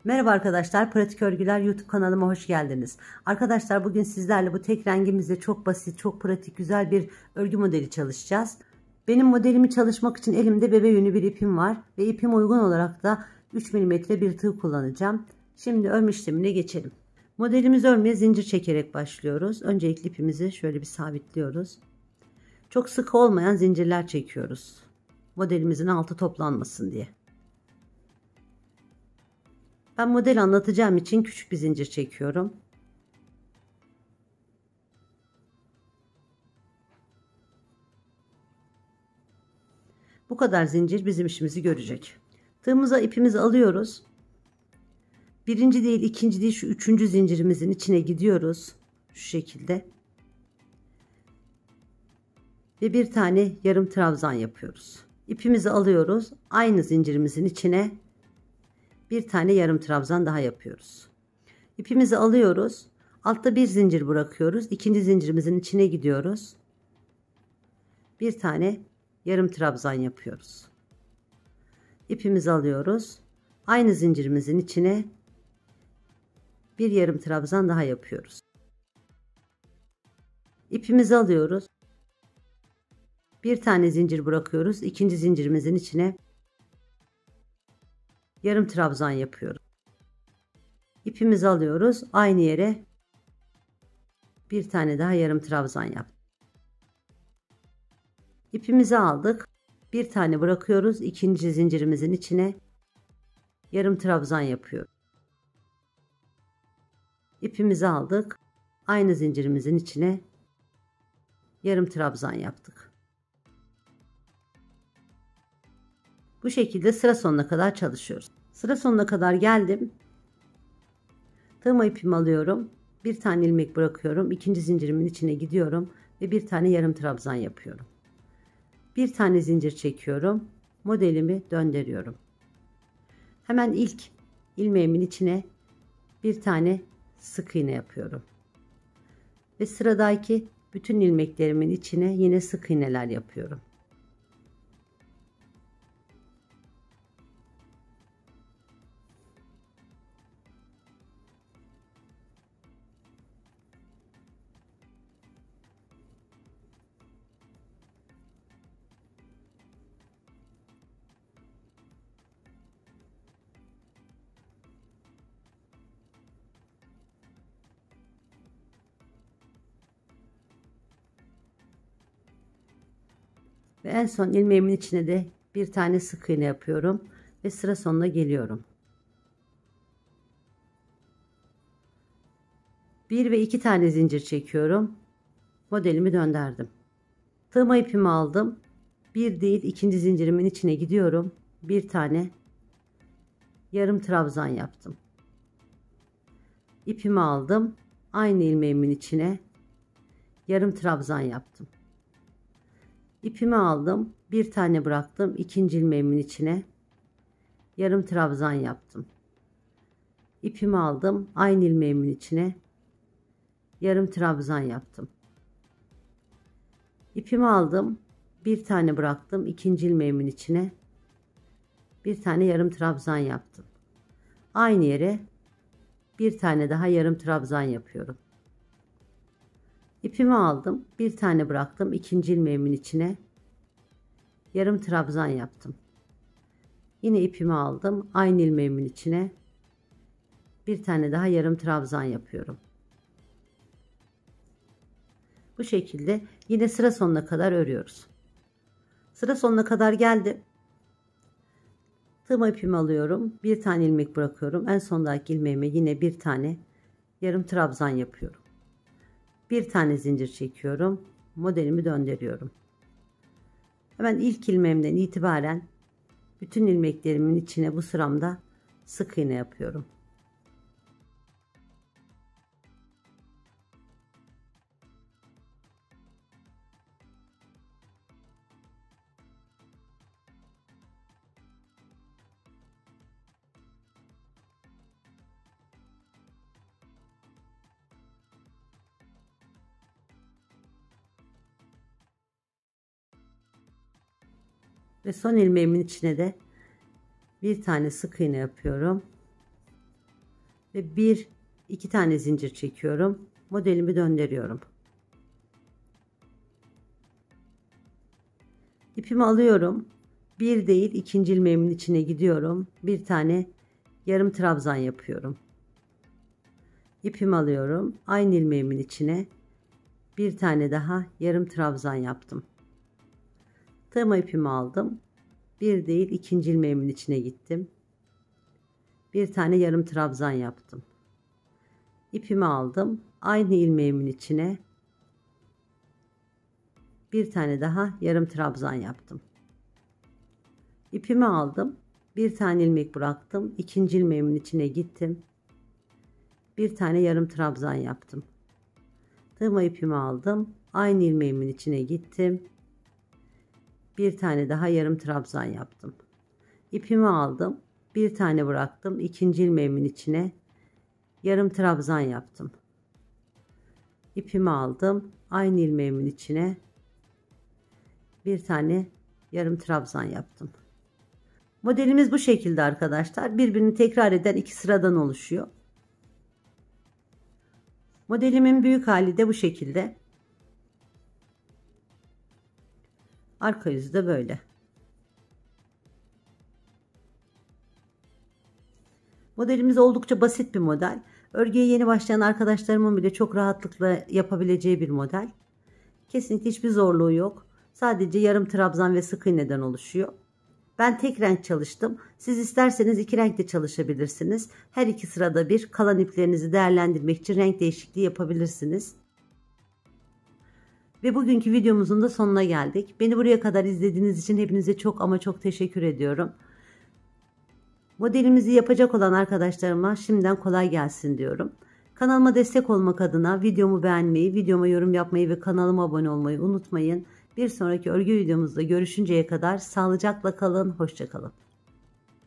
Merhaba arkadaşlar, Pratik Örgüler YouTube kanalıma hoş geldiniz. Arkadaşlar bugün sizlerle bu tek rengimizde çok basit, çok pratik, güzel bir örgü modeli çalışacağız. Benim modelimi çalışmak için elimde bebe yünü bir ipim var ve ipim uygun olarak da 3 milimetre bir tığ kullanacağım. Şimdi örme işlemine geçelim. Modelimizi örmeye zincir çekerek başlıyoruz. Öncelikle ipimizi şöyle bir sabitliyoruz. Çok sıkı olmayan zincirler çekiyoruz. Modelimizin altı toplanmasın diye. Ben model anlatacağım için küçük bir zincir çekiyorum. Bu kadar zincir bizim işimizi görecek. Tığımıza ipimizi alıyoruz. Birinci değil, ikinci değil, şu üçüncü zincirimizin içine gidiyoruz. Şu şekilde. Ve bir tane yarım trabzan yapıyoruz. İpimizi alıyoruz. Aynı zincirimizin içine bir tane yarım trabzan daha yapıyoruz. İpimizi alıyoruz. Altta bir zincir bırakıyoruz. İkinci zincirimizin içine gidiyoruz. Bir tane yarım trabzan yapıyoruz. İpimizi alıyoruz. Aynı zincirimizin içine bir yarım trabzan daha yapıyoruz. İpimizi alıyoruz. Bir tane zincir bırakıyoruz. İkinci zincirimizin içine yarım trabzan yapıyoruz. İpimizi alıyoruz. Aynı yere bir tane daha yarım trabzan yaptık. İpimizi aldık. Bir tane bırakıyoruz. İkinci zincirimizin içine yarım trabzan yapıyoruz. İpimizi aldık. Aynı zincirimizin içine yarım trabzan yaptık. Bu şekilde sıra sonuna kadar çalışıyoruz. Sıra sonuna kadar geldim. Tığıma ipimi alıyorum. Bir tane ilmek bırakıyorum. İkinci zincirimin içine gidiyorum ve bir tane yarım trabzan yapıyorum. Bir tane zincir çekiyorum. Modelimi döndürüyorum. Hemen ilk ilmeğimin içine bir tane sık iğne yapıyorum. Ve sıradaki bütün ilmeklerimin içine yine sık iğneler yapıyorum. Ve en son ilmeğimin içine de bir tane sık iğne yapıyorum ve sıra sonuna geliyorum. 1 ve 2 tane zincir çekiyorum. Modelimi döndürdüm. Tığıma ipimi aldım. Bir değil, ikinci zincirimin içine gidiyorum. Bir tane yarım trabzan yaptım. İpimi aldım. Aynı ilmeğimin içine yarım trabzan yaptım. İpimi aldım. Bir tane bıraktım. İkinci ilmeğimin içine yarım trabzan yaptım. İpimi aldım. Aynı ilmeğimin içine yarım trabzan yaptım. İpimi aldım. Bir tane bıraktım. İkinci ilmeğimin içine bir tane yarım trabzan yaptım. Aynı yere bir tane daha yarım trabzan yapıyorum. İpimi aldım. Bir tane bıraktım. İkinci ilmeğimin içine yarım trabzan yaptım. Yine ipimi aldım. Aynı ilmeğimin içine bir tane daha yarım trabzan yapıyorum. Bu şekilde yine sıra sonuna kadar örüyoruz. Sıra sonuna kadar geldim. Tığıma ipimi alıyorum. Bir tane ilmek bırakıyorum. En sondaki ilmeğime yine bir tane yarım trabzan yapıyorum. Bir tane zincir çekiyorum. Modelimi döndürüyorum. Hemen ilk ilmeğimden itibaren bütün ilmeklerimin içine bu sıramda sık iğne yapıyorum. Ve son ilmeğimin içine de bir tane sık iğne yapıyorum. Ve bir iki tane zincir çekiyorum. Modelimi döndürüyorum. İpimi alıyorum. Bir değil, ikinci ilmeğimin içine gidiyorum. Bir tane yarım trabzan yapıyorum. İpimi alıyorum. Aynı ilmeğimin içine bir tane daha yarım trabzan yaptım. Tığma ipimi aldım. Bir değil, ikinci ilmeğimin içine gittim. Bir tane yarım trabzan yaptım. İpimi aldım. Aynı ilmeğimin içine bir tane daha yarım trabzan yaptım. İpimi aldım. Bir tane ilmek bıraktım. İkinci ilmeğimin içine gittim. Bir tane yarım trabzan yaptım. Tığma ipimi aldım. Aynı ilmeğimin içine gittim. Bir tane daha yarım trabzan yaptım. İpimi aldım. Bir tane bıraktım. İkinci ilmeğimin içine yarım trabzan yaptım. İpimi aldım. Aynı ilmeğimin içine bir tane yarım trabzan yaptım. Modelimiz bu şekilde arkadaşlar. Birbirini tekrar eden iki sıradan oluşuyor. Modelimin büyük hali de bu şekilde. Arka yüzü de böyle. Modelimiz oldukça basit bir model. Örgüye yeni başlayan arkadaşlarımın bile çok rahatlıkla yapabileceği bir model. Kesinlikle hiçbir zorluğu yok. Sadece yarım trabzan ve sık iğneden oluşuyor. Ben tek renk çalıştım. Siz isterseniz iki renkte çalışabilirsiniz. Her iki sırada bir kalan iplerinizi değerlendirmek için renk değişikliği yapabilirsiniz. Ve bugünkü videomuzun da sonuna geldik. Beni buraya kadar izlediğiniz için hepinize çok ama çok teşekkür ediyorum. Modelimizi yapacak olan arkadaşlarıma şimdiden kolay gelsin diyorum. Kanalıma destek olmak adına videomu beğenmeyi, videoma yorum yapmayı ve kanalıma abone olmayı unutmayın. Bir sonraki örgü videomuzda görüşünceye kadar sağlıcakla kalın, hoşça kalın.